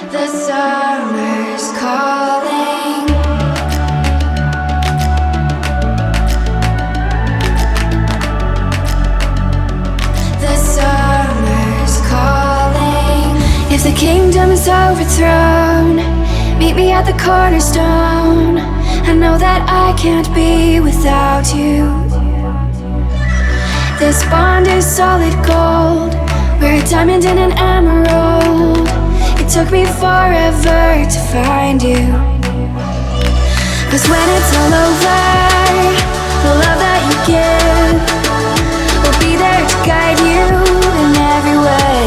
The summer's calling. The summer's calling. If the kingdom is overthrown, meet me at the cornerstone. I know that I can't be without you. This bond is solid gold. We're a diamond and an emerald. It took me forever to find you. 'Cause when it's all over, the love that you give will be there to guide you in every way.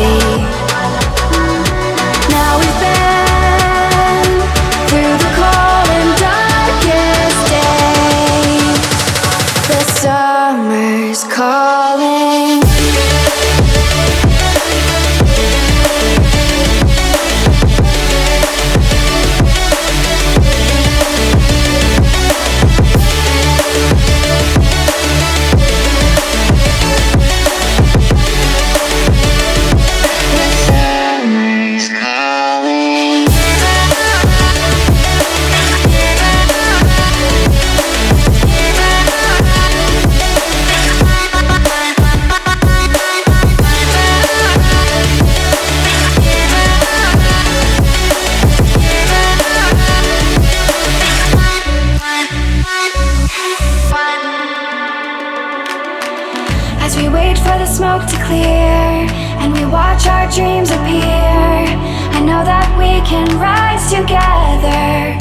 Now we've been through the cold and darkest days. The summer's calling. As we wait for the smoke to clear and we watch our dreams appear, I know that we can rise together.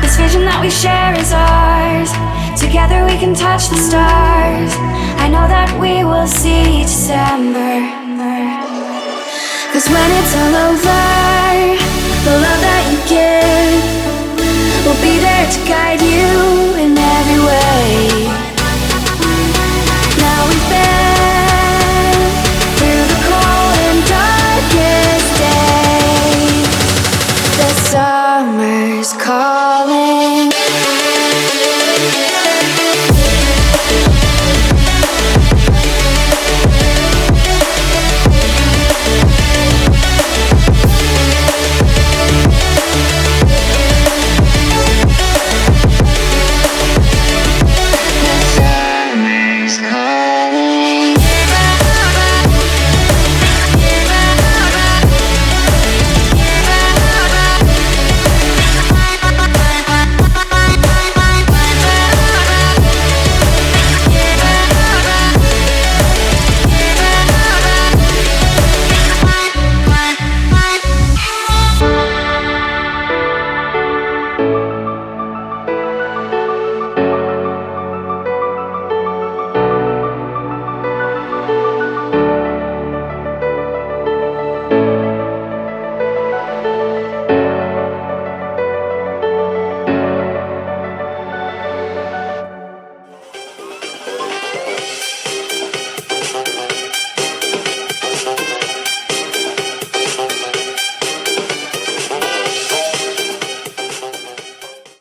This vision that we share is ours. Together we can touch the stars. I know that we will see December. 'Cause when it's all over, the love that you give will be there to guide you in